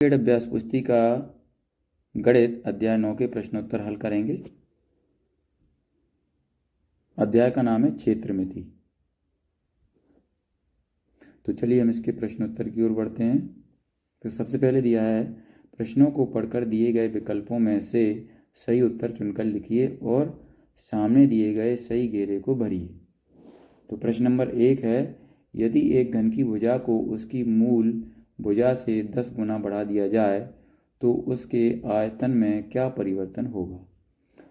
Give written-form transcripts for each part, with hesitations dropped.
अभ्यास पुस्तिका गणित अध्याय 9 के प्रश्नोत्तर हल करेंगे। अध्याय का नाम है क्षेत्रमिति। तो चलिए हम इसके प्रश्नोत्तर की ओर बढ़ते हैं। तो सबसे पहले दिया है, प्रश्नों को पढ़कर दिए गए विकल्पों में से सही उत्तर चुनकर लिखिए और सामने दिए गए सही घेरे को भरिए। तो प्रश्न नंबर 1 है, यदि एक घन की भुजा को उसकी मूल भुजा से 10 गुना बढ़ा दिया जाए तो उसके आयतन में क्या परिवर्तन होगा।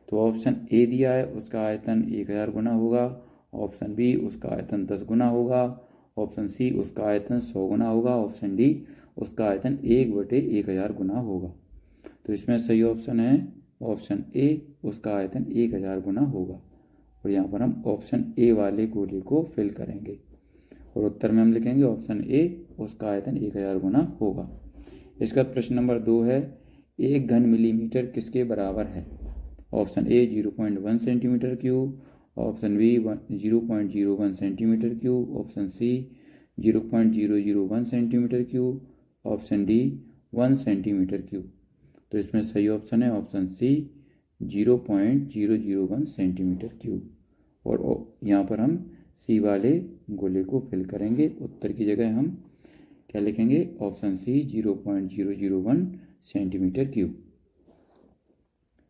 तो ऑप्शन ए दिया है, उसका आयतन 1000 गुना होगा। ऑप्शन बी, उसका आयतन 10 गुना होगा। ऑप्शन सी, उसका आयतन 100 गुना होगा। ऑप्शन डी, उसका आयतन 1/1000 गुना होगा। तो इसमें सही ऑप्शन है ऑप्शन ए, उसका आयतन 1000 गुना होगा। और यहाँ पर हम ऑप्शन ए वाले गोले को फिल करेंगे और उत्तर में हम लिखेंगे ऑप्शन ए, उसका आयतन 1000 गुना होगा। इसका प्रश्न नंबर 2 है, 1 घन मिलीमीटर किसके बराबर है। Option A 0.1 centimetre cube, option B 0.01 centimetre cube, option C 0.001 centimetre cube, option D 1 centimetre cube. तो इसमें सही ऑप्शन है ऑप्शन सी 0.001 सेंटीमीटर क्यूब। और यहाँ पर हम सी वाले गोले को फिल करेंगे। उत्तर की जगह हम क्या लिखेंगे, ऑप्शन सी 0.001 सेंटीमीटर क्यूब।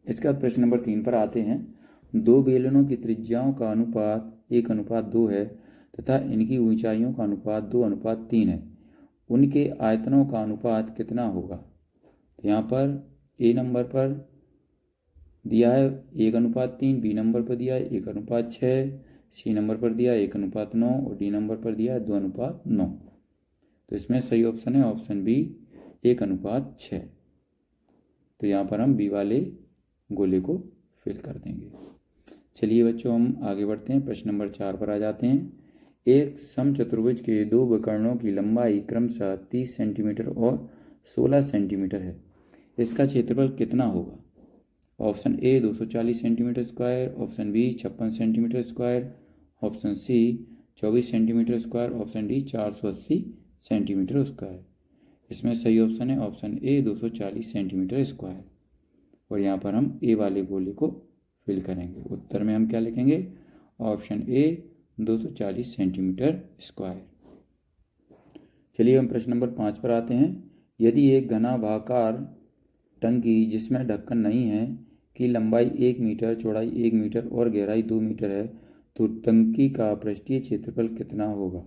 इसके बाद प्रश्न नंबर 3 पर आते हैं। 2 बेलनों की त्रिज्याओं का अनुपात 1:2 है तथा इनकी ऊंचाइयों का अनुपात 2:3 है। उनके आयतनों का अनुपात कितना होगा। तो यहाँ पर ए नंबर पर दिया है 1:3, बी नंबर पर दिया है 1:6, सी नंबर पर दिया है 1:9 और डी नंबर पर दिया है 2:9। तो इसमें सही ऑप्शन है ऑप्शन बी 1:6। तो यहाँ पर हम बी वाले गोले को फिल कर देंगे। चलिए बच्चों हम आगे बढ़ते हैं। प्रश्न नंबर 4 पर आ जाते हैं। एक समचतुर्भुज के 2 विकर्णों की लंबाई क्रमशः 30 सेंटीमीटर और 16 सेंटीमीटर है। इसका क्षेत्रफल कितना होगा। Option A 240 centimetre square, option B 56 centimetre square, option C 24 centimetre square, option D 480 centimetre square. इसमें सही ऑप्शन है ऑप्शन ए 240 सेंटीमीटर स्क्वायर। और यहाँ पर हम ए वाले गोले को फिल करेंगे। उत्तर में हम क्या लिखेंगे, ऑप्शन ए 240 सेंटीमीटर स्क्वायर। चलिए हम प्रश्न नंबर 5 पर आते हैं। यदि एक घनाभाकार टंकी जिसमें ढक्कन नहीं है की लंबाई 1 मीटर, चौड़ाई 1 मीटर और गहराई 2 मीटर है तो टंकी का पृष्ठीय क्षेत्रफल कितना होगा।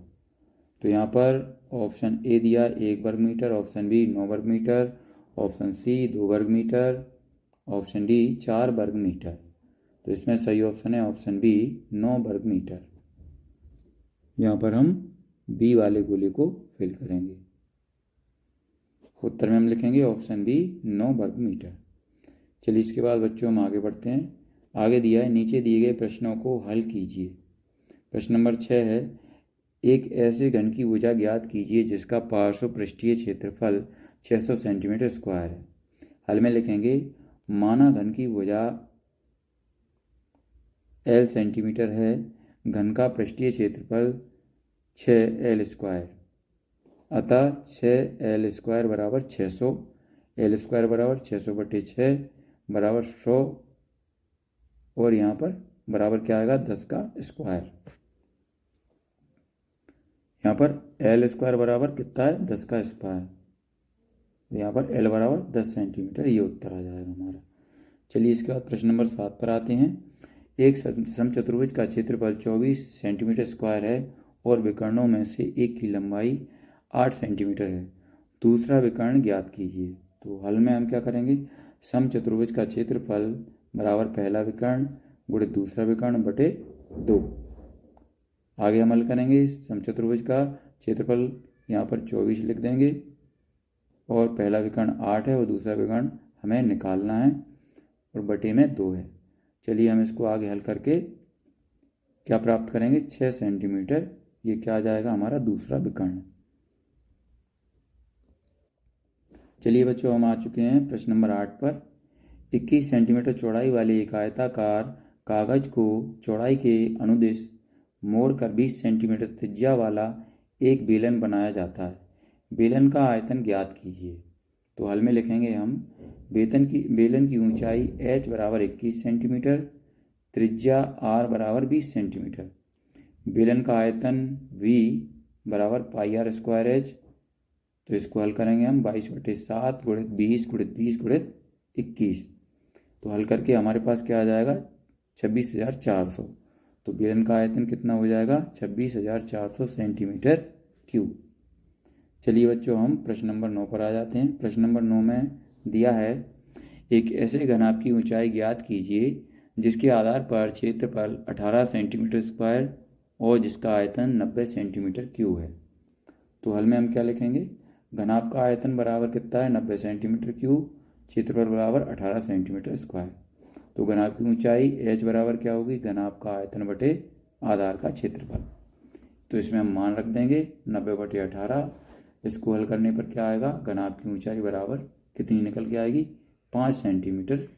तो यहाँ पर ऑप्शन ए दिया 1 वर्ग मीटर, ऑप्शन बी 9 वर्ग मीटर, ऑप्शन सी 2 वर्ग मीटर, ऑप्शन डी 4 वर्ग मीटर। तो इसमें सही ऑप्शन है ऑप्शन बी 9 वर्ग मीटर। यहाँ पर हम बी वाले गोले को फिल करेंगे। उत्तर में हम लिखेंगे ऑप्शन बी 9 वर्ग मीटर। चलिए इसके बाद बच्चों हम आगे बढ़ते हैं। आगे दिया है, नीचे दिए गए प्रश्नों को हल कीजिए। प्रश्न नंबर 6 है, एक ऐसे घन की भुजा ज्ञात कीजिए जिसका पार्श्व पृष्ठीय क्षेत्रफल 600 सेंटीमीटर स्क्वायर है। हल में लिखेंगे, माना घन की भुजा L सेंटीमीटर है, घन का पृष्ठीय क्षेत्रफल 6L स्क्वायर, अतः 6L स्क्वायर बराबर 600, L स्क्वायर बराबर 600/6 बराबर 100 और यहाँ पर बराबर क्या आएगा 10 का स्क्वायर। यहाँ पर L स्क्वायर बराबर कितना है 10 का स्क्वायर। यहाँ पर L बराबर 10 सेंटीमीटर, ये उत्तर आ जाएगा हमारा। चलिए इसके बाद प्रश्न नंबर 7 पर आते हैं। एक समचतुर्भुज का क्षेत्रफल 24 सेंटीमीटर स्क्वायर है और विकर्णों में से एक की लंबाई 8 सेंटीमीटर है। दूसरा विकर्ण ज्ञात कीजिए। तो हल में हम क्या करेंगे, समचतुर्भुज का क्षेत्रफल बराबर पहला विकर्ण गुणे दूसरा विकर्ण बटे 2। आगे हम हल करेंगे, समचतुर्भुज का क्षेत्रफल यहाँ पर 24 लिख देंगे और पहला विकर्ण 8 है और दूसरा विकर्ण हमें निकालना है और बटे में 2 है। चलिए हम इसको आगे हल करके क्या प्राप्त करेंगे 6 सेंटीमीटर। ये क्या आ जाएगा हमारा दूसरा विकर्ण। चलिए बच्चों हम आ चुके हैं प्रश्न नंबर 8 पर। 21 सेंटीमीटर चौड़ाई वाले एक आयताकार कागज को चौड़ाई के अनुदिश मोड़कर 20 सेंटीमीटर त्रिज्या वाला एक बेलन बनाया जाता है। बेलन का आयतन ज्ञात कीजिए। तो हल में लिखेंगे हम बेलन की ऊंचाई h बराबर 21 सेंटीमीटर, त्रिज्या r बराबर 20 सेंटीमीटर, बेलन का आयतन v बराबर पाई आर स्क्वायर एच। तो इसको हल करेंगे हम 22/7 गुणित 20 गुणित 20 गुणित 21। तो हल करके हमारे पास क्या आ जाएगा 26,400। तो बेलन का आयतन कितना हो जाएगा 26,400 सेंटीमीटर क्यूब। चलिए बच्चों हम प्रश्न नंबर 9 पर आ जाते हैं। प्रश्न नंबर 9 में दिया है एक ऐसे घनाभ की ऊंचाई ज्ञात कीजिए जिसके आधार पर क्षेत्रफल 18 सेंटीमीटर स्क्वायर और जिसका आयतन 90 सेंटीमीटर क्यूब है। तो हल में हम क्या लिखेंगे, घनाभ का आयतन बराबर कितना है 90 सेंटीमीटर क्यूब, क्षेत्रफल बराबर 18 सेंटीमीटर स्क्वायर। तो घनाभ की ऊंचाई h बराबर क्या होगी, घनाभ का आयतन बटे आधार का क्षेत्रफल। तो इसमें हम मान रख देंगे 90/18। इसको हल करने पर क्या आएगा, घनाभ की ऊंचाई बराबर कितनी निकल के आएगी 5 सेंटीमीटर।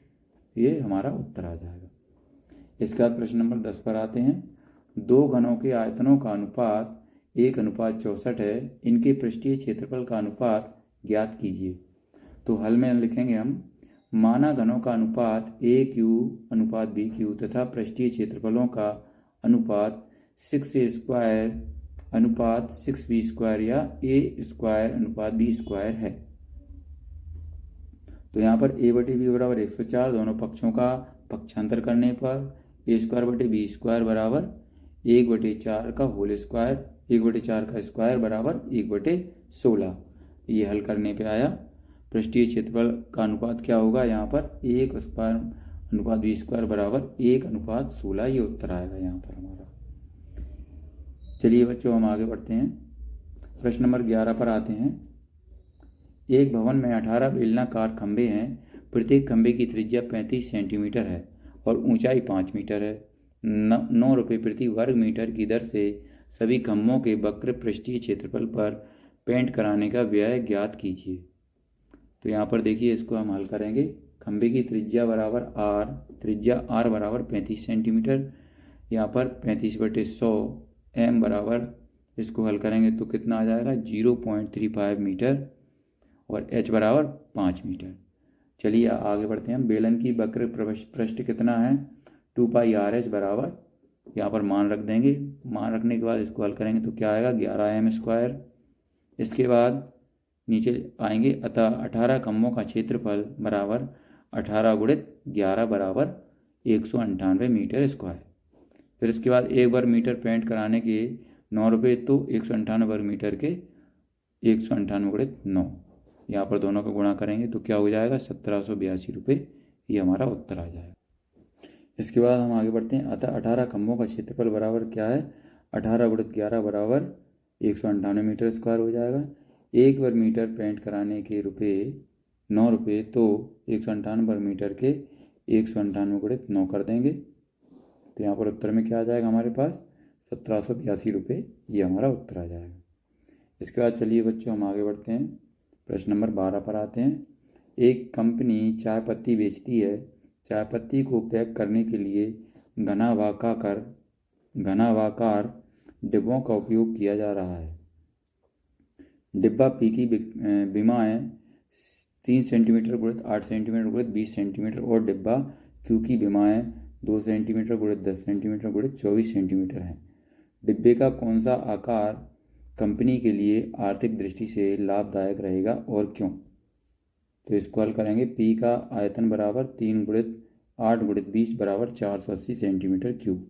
ये हमारा उत्तर आ जाएगा। इसके बाद प्रश्न नंबर 10 पर आते हैं। दो घनों के आयतनों का अनुपात 1:64 है, इनके पृष्ठीय क्षेत्रफल का अनुपात ज्ञात कीजिए। तो हल में लिखेंगे हम माना घनों का अनुपात a/b तथा पृष्ठीय क्षेत्रफलों का अनुपात 6a² 6b² या a²b² है। तो यहाँ पर a/b बराबर 104, दोनों पक्षों का पक्षांतर करने पर a²/b² बराबर 1/4 का होल स्क्वायर, 1/4 का स्क्वायर बराबर 1/16। ये हल करने पे आया पृष्ठीय क्षेत्रफल का अनुपात क्या होगा, यहाँ पर 1²/b² बराबर 1:16। ये उत्तर आएगा यहाँ पर हमारा। चलिए बच्चों हम आगे बढ़ते हैं। प्रश्न नंबर 11 पर आते हैं। एक भवन में 18 बेलनाकार खंभे हैं, प्रत्येक खंभे की त्रिज्या 35 सेंटीमीटर है और ऊंचाई 5 मीटर है। 9 रुपये प्रति वर्ग मीटर की दर से सभी खंभों के वक्र पृष्ठीय क्षेत्रफल पर पेंट कराने का व्यय ज्ञात कीजिए। तो यहाँ पर देखिए इसको हम हल करेंगे। खंभे की त्रिज्या बराबर r बराबर 35 सेंटीमीटर, यहाँ पर 35/100 m बराबर, इसको हल करेंगे तो कितना आ जाएगा 0.35 मीटर और h बराबर 5 मीटर। चलिए आगे बढ़ते हैं। बेलन की वक्र पृष्ठ कितना है 2πrh बराबर, यहाँ पर मान रख देंगे। मान रखने के बाद इसको हल करेंगे तो क्या आएगा 11m²। इसके बाद नीचे आएंगे, अतः 18 खंभों का क्षेत्रफल बराबर 18 × 11 बराबर 198 मीटर स्क्वायर। फिर इसके बाद एक वर्ग मीटर पेंट कराने के 9 रुपये, तो 198 वर्ग मीटर के 198 × 9, यहाँ पर दोनों का गुणा करेंगे तो क्या हो जाएगा 1782 रुपये। ये हमारा उत्तर आ जाएगा। इसके बाद हम आगे बढ़ते हैं। अतः 18 खंभों का क्षेत्रफल बराबर क्या है 18 × 11 बराबर 198 मीटर स्क्वायर हो जाएगा। एक वर्ग मीटर पेंट कराने के 9 रुपये, तो 198 वर्ग मीटर के 198 × 9 कर देंगे। तो यहाँ पर उत्तर में क्या आ जाएगा हमारे पास 1782 रुपये। ये हमारा उत्तर आ जाएगा। इसके बाद चलिए बच्चों हम आगे बढ़ते हैं। प्रश्न नंबर 12 पर आते हैं। एक कंपनी चाय पत्ती बेचती है। चाय पत्ती को पैक करने के लिए घनावाकार डिब्बों का उपयोग किया जा रहा है। डिब्बा पी की विमाएँ 3 सेंटीमीटर × 8 सेंटीमीटर × 20 सेंटीमीटर और डिब्बा क्यू की विमाएँ 2 सेंटीमीटर × 10 सेंटीमीटर × 24 सेंटीमीटर हैं। डिब्बे का कौन सा आकार कंपनी के लिए आर्थिक दृष्टि से लाभदायक रहेगा और क्यों। तो इसको हल करेंगे। पी का आयतन बराबर 3 × 8 × 20 बराबर 480 सेंटीमीटर क्यूब।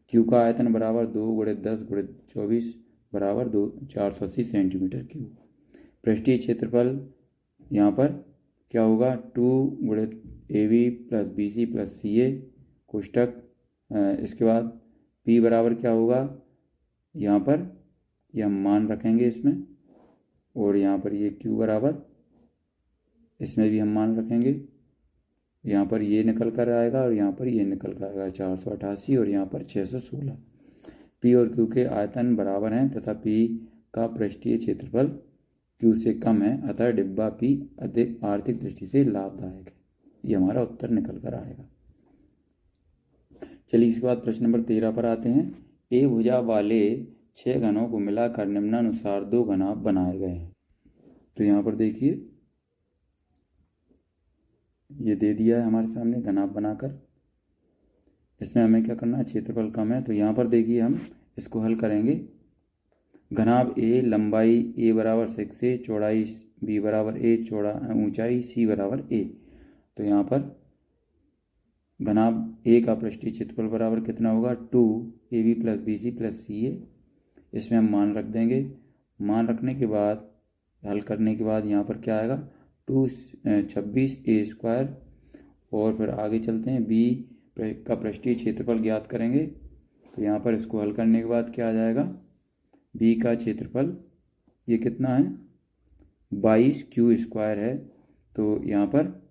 क्यू का आयतन बराबर 2 × 10 × 24 बराबर 480 सेंटीमीटर क्यूब। पृष्ठीय क्षेत्रफल यहाँ पर क्या होगा 2 × AB + BC + CA कोष्टक। इसके बाद P बराबर क्या होगा, यहाँ पर ये हम मान रखेंगे इसमें, और यहाँ पर ये Q बराबर, इसमें भी हम मान रखेंगे। यहाँ पर ये निकल कर आएगा और यहाँ पर ये निकल कर आएगा 488 और यहाँ पर 616। P और Q के आयतन बराबर हैं तथा P का पृष्ठीय क्षेत्रफल Q से कम है, अतः डिब्बा P अधिक आर्थिक दृष्टि से लाभदायक है। ये हमारा उत्तर निकल कर आएगा। चलिए इसके बाद प्रश्न नंबर 13 पर आते हैं। ए भुजा वाले 6 घनों को मिलाकर निम्नानुसार 2 घनाभ बनाए गए हैं। तो यहाँ पर देखिए ये दे दिया है हमारे सामने घनाभ बनाकर। इसमें हमें क्या करना है, क्षेत्रफल कम है तो यहाँ पर देखिए हम इसको हल करेंगे। घनाभ ए, लंबाई ए बराबर 6 ए, चौड़ाई बी बराबर ए, ऊंचाई सी बराबर ए। तो यहाँ पर घनाभ ए का पृष्ठीय क्षेत्रफल बराबर कितना होगा, 2 AB + BC + CA। इसमें हम मान रख देंगे। मान रखने के बाद हल करने के बाद यहाँ पर क्या आएगा, 26A²। और फिर आगे चलते हैं, बी का पृष्ठीय क्षेत्रफल ज्ञात करेंगे। तो यहाँ पर इसको हल करने के बाद क्या आ जाएगा, बी का क्षेत्रफल ये कितना है, 22Q² है। तो यहाँ पर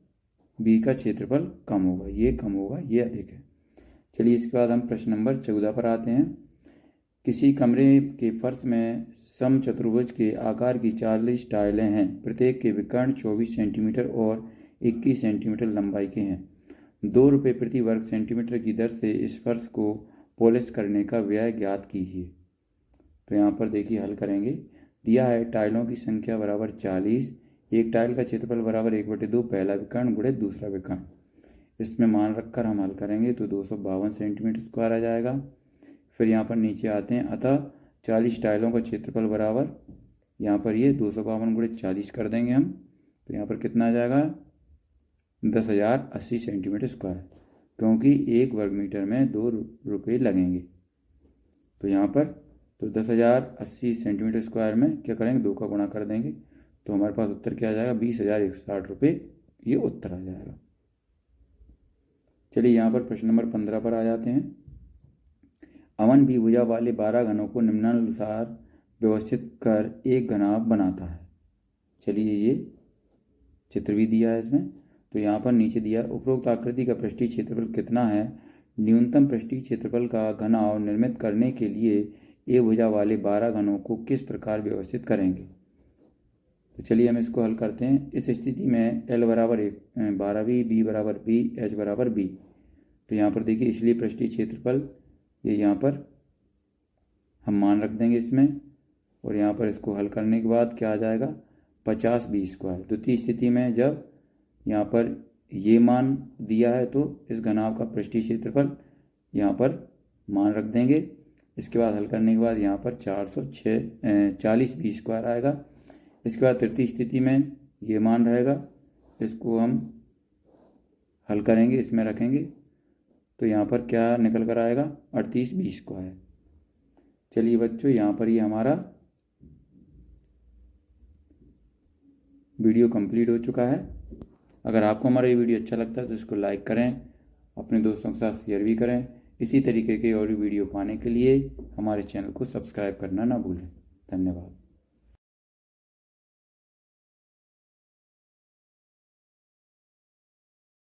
बी का क्षेत्रफल कम होगा, ये कम होगा, ये अधिक है। चलिए इसके बाद हम प्रश्न नंबर 14 पर आते हैं। किसी कमरे के फर्श में समचतुर्भुज के आकार की 40 टाइलें हैं। प्रत्येक के विकर्ण 24 सेंटीमीटर और 21 सेंटीमीटर लंबाई के हैं। 2 रुपये प्रति वर्ग सेंटीमीटर की दर से इस फर्श को पॉलिश करने का व्यय ज्ञात कीजिए। तो यहाँ पर देखिए हल करेंगे। दिया है टाइलों की संख्या बराबर 40, एक टाइल का क्षेत्रफल बराबर 1/2 पहला विकर्ण गुणे दूसरा विकर्ण। इसमें मान रखकर हम हल करेंगे तो 252 सेंटीमीटर स्क्वायर आ जाएगा। फिर यहाँ पर नीचे आते हैं, अतः 40 टाइलों का क्षेत्रफल बराबर, यहाँ पर ये 252 गुणे 40 कर देंगे हम। तो यहाँ पर कितना आ जाएगा, 10,080 सेंटीमीटर स्क्वायर, क्योंकि 1 वर्ग मीटर में 2 रुपये लगेंगे। तो यहाँ पर तो 10,080 सेंटीमीटर स्क्वायर में क्या करेंगे, 2 का गुणा कर देंगे। तो हमारे पास उत्तर क्या आ जाएगा, 20,160 रुपये, ये उत्तर आ जाएगा। चलिए यहाँ पर प्रश्न नंबर 15 पर आ जाते हैं। अमन भी भुजा वाले 12 घनों को निम्नानुसार व्यवस्थित कर एक घनाभ बनाता है। चलिए ये चित्र भी दिया है इसमें। तो यहाँ पर नीचे दिया, उपरोक्त आकृति का पृष्ठीय क्षेत्रफल कितना है, न्यूनतम पृष्ठीय क्षेत्रफल का घनाभ निर्मित करने के लिए ए भुजा वाले 12 घनों को किस प्रकार व्यवस्थित करेंगे। तो चलिए हम इसको हल करते हैं। इस स्थिति में L बराबर 12B, B बराबर B, H बराबर B। तो यहाँ पर देखिए, इसलिए पृष्ठीय क्षेत्रफल ये यहाँ पर हम मान रख देंगे इसमें। और यहाँ पर इसको हल करने के बाद क्या आ जाएगा, 50B²। द्वितीय स्थिति में जब यहाँ पर ये मान दिया है तो इस घनाभ का पृष्ठीय क्षेत्रफल यहाँ पर मान रख देंगे। इसके बाद हल करने के बाद यहाँ पर 40B² आएगा। इसके बाद तृतीय स्थिति में ये मान रहेगा, इसको हम हल करेंगे, इसमें रखेंगे। तो यहाँ पर क्या निकल कर आएगा, 38B²। चलिए बच्चों, यहाँ पर ये हमारा वीडियो कंप्लीट हो चुका है। अगर आपको हमारा ये वीडियो अच्छा लगता है तो इसको लाइक करें, अपने दोस्तों के साथ शेयर भी करें। इसी तरीके के और वीडियो पाने के लिए हमारे चैनल को सब्सक्राइब करना ना भूलें। धन्यवाद।